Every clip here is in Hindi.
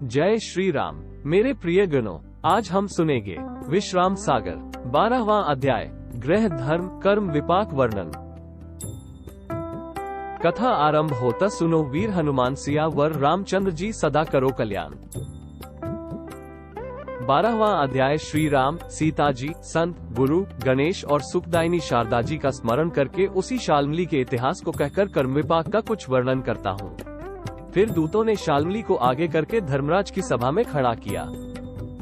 जय श्री राम। मेरे प्रिय गणों, आज हम सुनेंगे विश्राम सागर 12वां अध्याय गृह धर्म कर्म विपाक वर्णन। कथा आरंभ होता सुनो वीर हनुमान सिया वर रामचंद्र जी सदा करो कल्याण। 12वां अध्याय श्री राम, सीता जी, संत, गुरु, गणेश और सुखदायिनी शारदा जी का स्मरण करके उसी शाल्मली के इतिहास को कहकर कर्म विपाक का कुछ वर्णन करता हूँ। फिर दूतों ने शाल्मली को आगे करके धर्मराज की सभा में खड़ा किया।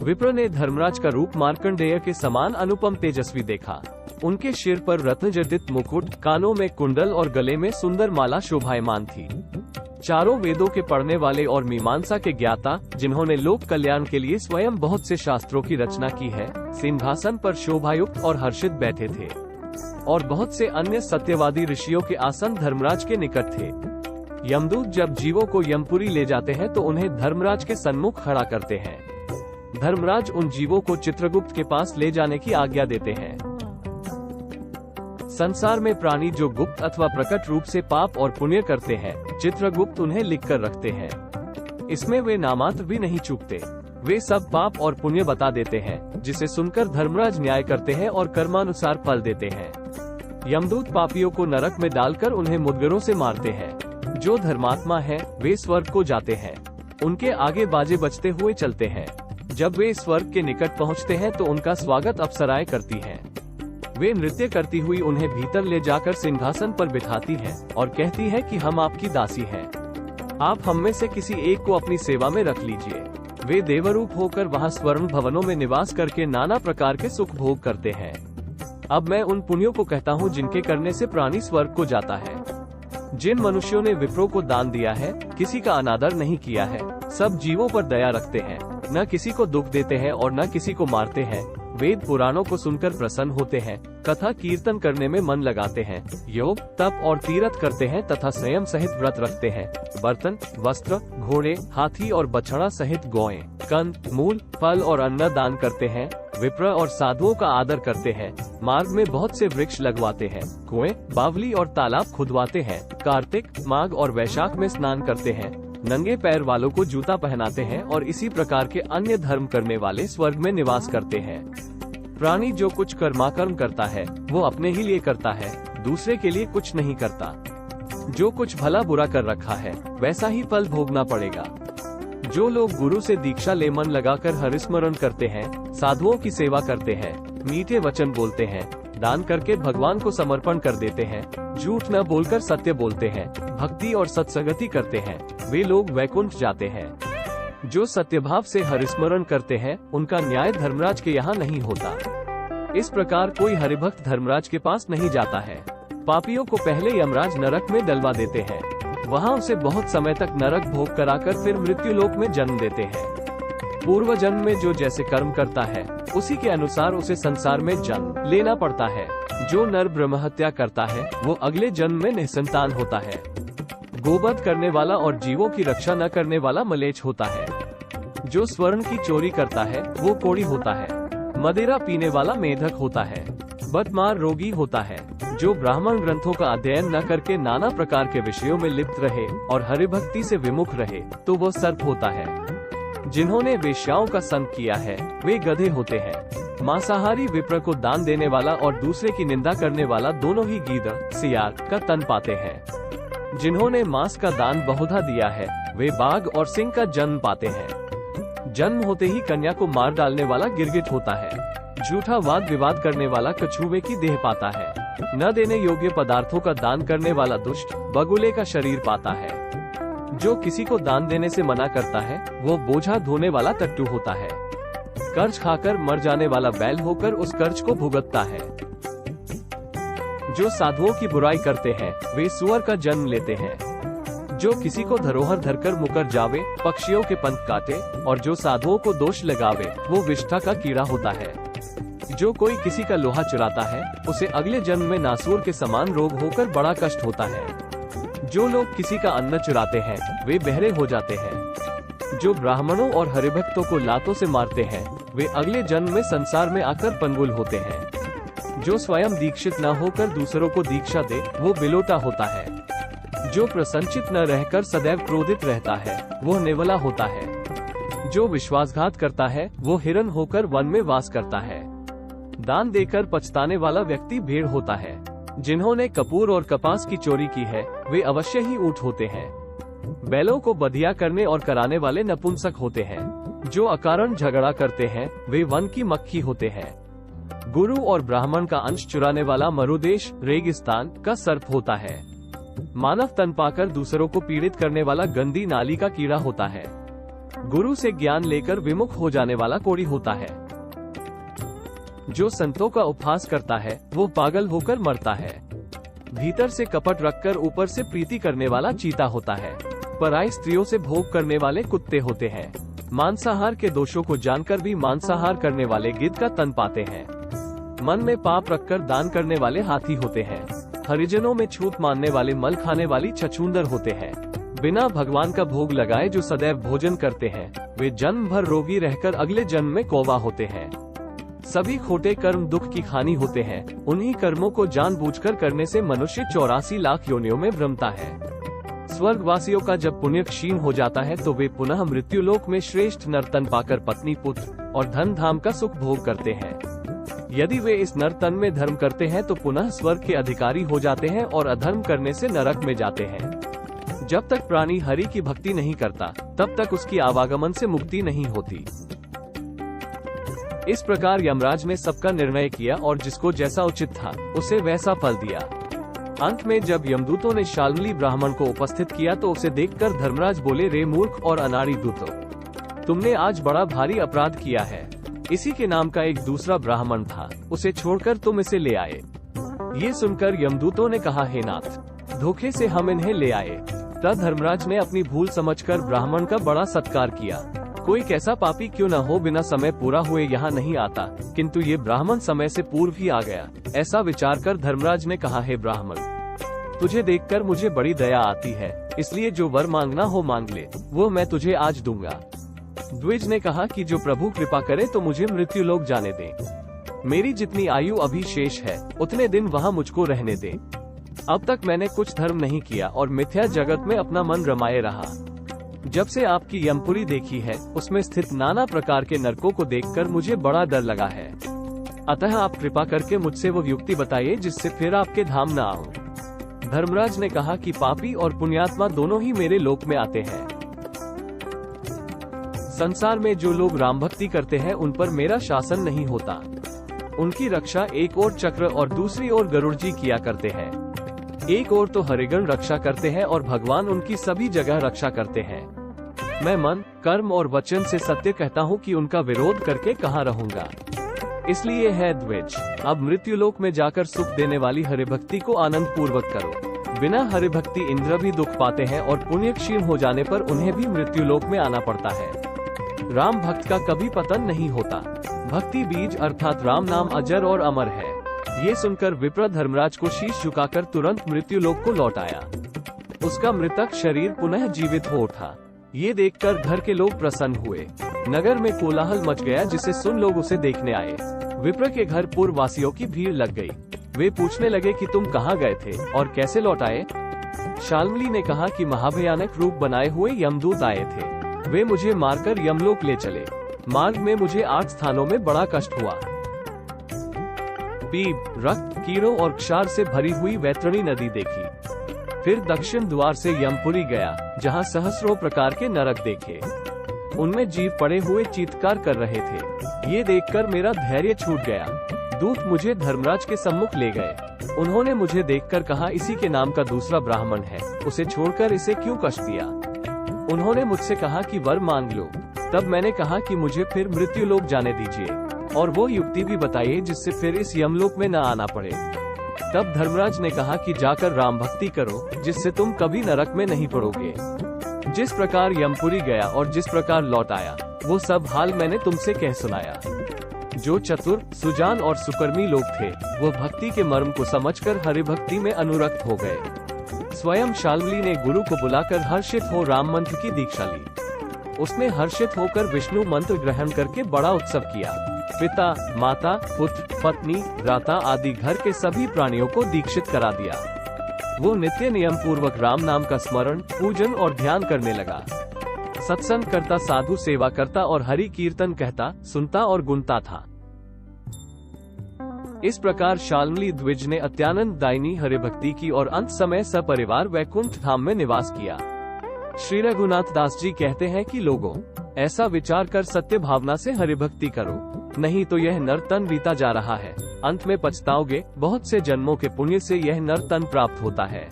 विप्र ने धर्मराज का रूप मार्कंडेय के समान अनुपम तेजस्वी देखा। उनके सिर पर रत्न जड़ित मुकुट, कानों में कुंडल और गले में सुंदर माला शोभायमान थी। चारों वेदों के पढ़ने वाले और मीमांसा के ज्ञाता, जिन्होंने लोक कल्याण के लिए स्वयं बहुत से शास्त्रों की रचना की है, सिंहासन पर शोभायुक्त और हर्षित बैठे थे। और बहुत से अन्य सत्यवादी ऋषियों के आसन धर्मराज के निकट थे। यमदूत जब जीवों को यमपुरी ले जाते हैं तो उन्हें धर्मराज के सन्मुख खड़ा करते हैं। धर्मराज उन जीवों को चित्रगुप्त के पास ले जाने की आज्ञा देते हैं। संसार में प्राणी जो गुप्त अथवा प्रकट रूप से पाप और पुण्य करते हैं, चित्रगुप्त उन्हें लिखकर रखते हैं। इसमें वे नामात्र भी नहीं चूकते। वे सब पाप और पुण्य बता देते हैं, जिसे सुनकर धर्मराज न्याय करते हैं और कर्मानुसार फल देते हैं। यमदूत पापियों को नरक में डालकर उन्हें मुद्गरों से मारते हैं। जो धर्मात्मा है वे स्वर्ग को जाते हैं। उनके आगे बाजे बजते हुए चलते हैं। जब वे स्वर्ग के निकट पहुंचते हैं तो उनका स्वागत अप्सराएं करती हैं। वे नृत्य करती हुई उन्हें भीतर ले जाकर सिंहासन पर बिठाती हैं और कहती है कि हम आपकी दासी हैं। आप हम में से किसी एक को अपनी सेवा में रख लीजिए। वे देवरूप होकर वहां स्वर्ण भवनों में निवास करके नाना प्रकार के सुख भोग करते हैं। अब मैं उन पुण्यों को कहता हूँ जिनके करने से प्राणी स्वर्ग को जाता है। जिन मनुष्यों ने विप्रों को दान दिया है, किसी का अनादर नहीं किया है, सब जीवों पर दया रखते हैं, न किसी को दुख देते हैं और न किसी को मारते हैं, वेद पुराणों को सुनकर प्रसन्न होते हैं, कथा कीर्तन करने में मन लगाते हैं, योग तप और तीर्थ करते हैं तथा संयम सहित व्रत रखते हैं, बर्तन, वस्त्र, घोड़े, हाथी और बछड़ा सहित गौएं, कंद, मूल, फल और अन्न दान करते हैं, विप्र और साधुओं का आदर करते हैं, मार्ग में बहुत से वृक्ष लगवाते हैं, कुएं, बावली और तालाब खुदवाते हैं, कार्तिक, माघ और वैशाख में स्नान करते हैं, नंगे पैर वालों को जूता पहनाते हैं और इसी प्रकार के अन्य धर्म करने वाले स्वर्ग में निवास करते हैं। प्राणी जो कुछ कर्माकर्म करता है वो अपने ही लिए करता है, दूसरे के लिए कुछ नहीं करता। जो कुछ भला बुरा कर रखा है वैसा ही फल भोगना पड़ेगा। जो लोग गुरु से दीक्षा ले मन लगाकर हरिस्मरण करते हैं, साधुओं की सेवा करते हैं, मीठे वचन बोलते हैं, दान करके भगवान को समर्पण कर देते हैं, झूठ न बोलकर सत्य बोलते हैं, भक्ति और सत्संगति करते हैं, वे लोग वैकुंठ जाते हैं। जो सत्यभाव से हरिस्मरण करते हैं उनका न्याय धर्मराज के यहाँ नहीं होता। इस प्रकार कोई हरिभक्त धर्मराज के पास नहीं जाता है। पापियों को पहले यमराज नरक में डलवा देते हैं। वहाँ उसे बहुत समय तक नरक भोग कराकर फिर मृत्युलोक में जन्म देते हैं। पूर्व जन्म में जो जैसे कर्म करता है उसी के अनुसार उसे संसार में जन्म लेना पड़ता है। जो नर ब्रह्महत्या करता है वो अगले जन्म में निसंतान होता है। गोवध करने वाला और जीवों की रक्षा न करने वाला मलेच्छ होता है। जो स्वर्ण की चोरी करता है वो कोढ़ी होता है। मदिरा पीने वाला मेढक होता है। बदमार रोगी होता है। जो ब्राह्मण ग्रंथों का अध्ययन न करके नाना प्रकार के विषयों में लिप्त रहे और हरिभक्ति से विमुख रहे तो वो सर्प होता है। जिन्होंने वेश्याओं का संग किया है वे गधे होते हैं। मांसाहारी विप्र को दान देने वाला और दूसरे की निंदा करने वाला दोनों ही गीदड़, सियार का तन पाते हैं। जिन्होंने मांस का दान बहुधा दिया है वे बाघ और सिंह का जन्म पाते हैं। जन्म होते ही कन्या को मार डालने वाला गिरगिट होता है। झूठा वाद विवाद करने वाला कछुए की देह पाता है। न देने योग्य पदार्थों का दान करने वाला दुष्ट बगुले का शरीर पाता है। जो किसी को दान देने से मना करता है वो बोझा धोने वाला टट्टू होता है। कर्ज खाकर मर जाने वाला बैल होकर उस कर्ज को भुगतता है। जो साधुओं की बुराई करते हैं वे सुअर का जन्म लेते हैं। जो किसी को धरोहर धरकर मुकर जावे, पक्षियों के पंख काटे और जो साधुओं को दोष लगावे वो विष्ठा का कीड़ा होता है। जो कोई किसी का लोहा चुराता है उसे अगले जन्म में नासूर के समान रोग होकर बड़ा कष्ट होता है। जो लोग किसी का अन्न चुराते हैं वे बहरे हो जाते हैं। जो ब्राह्मणों और हरिभक्तों को लातों से मारते हैं वे अगले जन्म में संसार में आकर पंगुल होते हैं। जो स्वयं दीक्षित न होकर दूसरों को दीक्षा दे वो बिलोटा होता है। जो प्रसन्नचित न रहकर सदैव क्रोधित रहता है वो नेवला होता है। जो विश्वासघात करता है वो हिरन होकर वन में वास करता है। दान देकर पछताने वाला व्यक्ति भेड़ होता है। जिन्होंने कपूर और कपास की चोरी की है वे अवश्य ही ऊंट होते हैं। बैलों को बधिया करने और कराने वाले नपुंसक होते हैं। जो अकारण झगड़ा करते हैं वे वन की मक्खी होते हैं। गुरु और ब्राह्मण का अंश चुराने वाला मरुदेश रेगिस्तान का सर्प होता है। मानव तन पाकर दूसरों को पीड़ित करने वाला गंदी नाली का कीड़ा होता है। गुरु से ज्ञान लेकर विमुख हो जाने वाला कोढ़ी होता है। जो संतों का उपहास करता है वो पागल होकर मरता है। भीतर से कपट रखकर ऊपर से प्रीति करने वाला चीता होता है। पराई स्त्रियों से भोग करने वाले कुत्ते होते हैं। मांसाहार के दोषों को जानकर भी मांसाहार करने वाले गिद्ध का तन पाते हैं। मन में पाप रखकर दान करने वाले हाथी होते हैं। हरिजनों में छूत मानने वाले मल खाने वाली छछूंदर होते हैं। बिना भगवान का भोग लगाए जो सदैव भोजन करते हैं वे जन्म भर रोगी रहकर अगले जन्म में कौवा होते हैं। सभी खोटे कर्म दुख की हानि होते हैं। उन्हीं कर्मों को जानबूझकर करने से मनुष्य 84 लाख योनियों में भ्रमता है। स्वर्गवासियों का जब पुण्य क्षीण हो जाता है तो वे पुनः मृत्युलोक में श्रेष्ठ नर्तन पाकर पत्नी पुत्र और धन धाम का सुख भोग करते हैं। यदि वे इस नर्तन में धर्म करते हैं तो पुनः स्वर्ग के अधिकारी हो जाते हैं और अधर्म करने से नरक में जाते हैं। जब तक प्राणी हरि की भक्ति नहीं करता तब तक उसकी आवागमन से मुक्ति नहीं होती। इस प्रकार यमराज ने सबका निर्णय किया और जिसको जैसा उचित था उसे वैसा फल दिया। अंत में जब यमदूतों ने शाल्मली ब्राह्मण को उपस्थित किया तो उसे देखकर धर्मराज बोले, रे मूर्ख और अनाड़ी दूतों, तुमने आज बड़ा भारी अपराध किया है। इसी के नाम का एक दूसरा ब्राह्मण था, उसे छोड़कर तुम इसे ले आए। ये सुनकर यमदूतों ने कहा, हे नाथ, धोखे से हम इन्हें ले आए। तब धर्मराज ने अपनी भूल समझकर ब्राह्मण का बड़ा सत्कार किया। कोई कैसा पापी क्यों न हो बिना समय पूरा हुए यहाँ नहीं आता, किंतु ये ब्राह्मण समय से पूर्व ही आ गया। ऐसा विचार कर धर्मराज ने कहा, हे ब्राह्मण, तुझे देखकर मुझे बड़ी दया आती है, इसलिए जो वर मांगना हो मांग ले, वो मैं तुझे आज दूंगा। द्विज ने कहा कि जो प्रभु कृपा करे तो मुझे मृत्यु लोक जाने दे। मेरी जितनी आयु अभी शेष है उतने दिन वहाँ मुझको रहने दे। अब तक मैंने कुछ धर्म नहीं किया और मिथ्या जगत में अपना मन रमाए रहा। जब से आपकी यमपुरी देखी है उसमें स्थित नाना प्रकार के नरकों को देखकर मुझे बड़ा डर लगा है। अतः आप कृपा करके मुझसे वो युक्ति बताइए जिससे फिर आपके धाम न आऊं। धर्मराज ने कहा कि पापी और पुण्यात्मा दोनों ही मेरे लोक में आते हैं। संसार में जो लोग राम भक्ति करते हैं उन पर मेरा शासन नहीं होता। उनकी रक्षा एक ओर चक्र और दूसरी ओर गरुड़ जी किया करते हैं। एक ओर तो हरिगण रक्षा करते हैं और भगवान उनकी सभी जगह रक्षा करते हैं। मैं मन, कर्म और वचन से सत्य कहता हूँ कि उनका विरोध करके कहाँ रहूंगा। इसलिए है द्विज, अब मृत्युलोक में जाकर सुख देने वाली हरिभक्ति को आनंद पूर्वक करो। बिना हरिभक्ति इंद्र भी दुख पाते हैं और पुण्य क्षीण हो जाने पर उन्हें भी मृत्युलोक में आना पड़ता है। राम भक्त का कभी पतन नहीं होता। भक्ति बीज अर्थात राम नाम अजर और अमर है। ये सुनकर विप्र धर्मराज को शीश झुकाकर तुरंत मृत्युलोक को लौट आया। उसका मृतक शरीर पुनः जीवित हो उठा। ये देखकर घर के लोग प्रसन्न हुए। नगर में कोलाहल मच गया जिसे सुन लोग उसे देखने आए। विप्र के घर पूर्ववासियों की भीड़ लग गई। वे पूछने लगे कि तुम कहाँ गए थे और कैसे लौट आए। शाल्मली ने कहा कि महाभयानक रूप बनाए हुए यमदूत आए थे। वे मुझे मारकर यमलोक ले चले। मार्ग में मुझे 8 स्थानों में बड़ा कष्ट हुआ। पीप, रक्त, कीड़ों और क्षार से भरी हुई वैतरणी नदी देखी। फिर दक्षिण द्वार से यमपुरी गया जहाँ सहस्रों प्रकार के नरक देखे। उनमें जीव पड़े हुए चीत्कार कर रहे थे। ये देखकर मेरा धैर्य छूट गया। दूत मुझे धर्मराज के सम्मुख ले गए। उन्होंने मुझे देखकर कहा, इसी के नाम का दूसरा ब्राह्मण है, उसे छोड़कर इसे क्यों कष्ट दिया। उन्होंने मुझसे कहा कि वर मांग लो। तब मैंने कहा कि मुझे फिर मृत्यु लोक जाने दीजिए और वो युक्ति भी बताइए जिससे फिर इस यमलोक में न आना पड़े। तब धर्मराज ने कहा कि जाकर राम भक्ति करो जिससे तुम कभी नरक में नहीं पड़ोगे। जिस प्रकार यमपुरी गया और जिस प्रकार लौट आया वो सब हाल मैंने तुमसे कह सुनाया। जो चतुर, सुजान और सुकर्मी लोग थे वो भक्ति के मर्म को समझकर हरिभक्ति में अनुरक्त हो गए। स्वयं शाल्मली ने गुरु को बुलाकर हर्षित हो राम मंत्र की दीक्षा ली। उसने हर्षित होकर विष्णु मंत्र ग्रहण करके बड़ा उत्सव किया। पिता, माता, पुत्र, पत्नी, भ्राता आदि घर के सभी प्राणियों को दीक्षित करा दिया। वो नित्य नियम पूर्वक राम नाम का स्मरण, पूजन और ध्यान करने लगा। सत्संग करता, साधु सेवा करता और हरि कीर्तन कहता, सुनता और गुनता था। इस प्रकार शाल्मली द्विज ने अत्यानंद दायिनी हरिभक्ति की और अंत समय सपरिवार वैकुंठ धाम में निवास किया। श्री रघुनाथ दास जी कहते हैं कि लोगों, ऐसा विचार कर सत्य भावना से हरिभक्ति करो, नहीं तो यह नर तन बीता जा रहा है, अंत में पछताओगे। बहुत से जन्मों के पुण्य से यह नर तन प्राप्त होता है।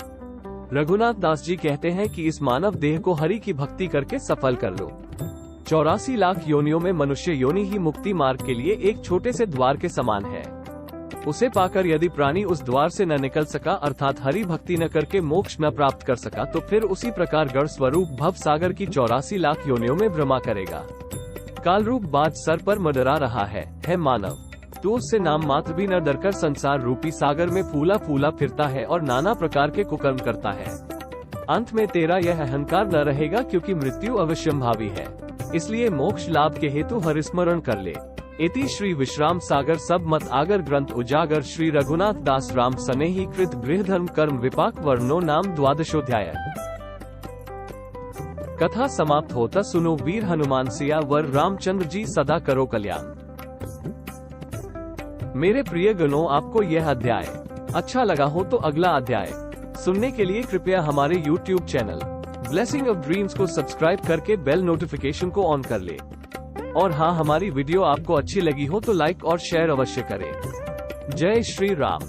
रघुनाथ दास जी कहते हैं कि इस मानव देह को हरि की भक्ति करके सफल कर लो। 84 लाख योनियों में मनुष्य योनि ही मुक्ति मार्ग के लिए एक छोटे से द्वार के समान है। उसे पाकर यदि प्राणी उस द्वार से न निकल सका, अर्थात हरि भक्ति न करके मोक्ष न प्राप्त कर सका, तो फिर उसी प्रकार गढ़ स्वरूप भव सागर की 84 लाख योनियों में भ्रमा करेगा। काल रूप बाज सर पर मंडरा रहा है मानव, तो उससे नाम मात्र भी न डरकर संसार रूपी सागर में फूला फूला फिरता है और नाना प्रकार के कुकर्म करता है। अंत में तेरा यह अहंकार न रहेगा, क्योंकि मृत्यु अवश्यंभावी है। इसलिए मोक्ष लाभ के हेतु हरिस्मरण कर ले। इति श्री विश्राम सागर सब मत आगर ग्रंथ उजागर श्री रघुनाथ दास राम सनेही कृत गृह धर्म कर्म विपाक वर्णो नाम 12वाध्याय। कथा समाप्त होता सुनो वीर हनुमान सिया वर रामचंद्र जी सदा करो कल्याण। मेरे प्रिय गणों, आपको यह अध्याय अच्छा लगा हो तो अगला अध्याय सुनने के लिए कृपया हमारे YouTube channel blessing of dreams को सब्सक्राइब करके बेल नोटिफिकेशन को ऑन कर ले। और हाँ, हमारी वीडियो आपको अच्छी लगी हो तो लाइक और शेयर अवश्य करें। जय श्री राम।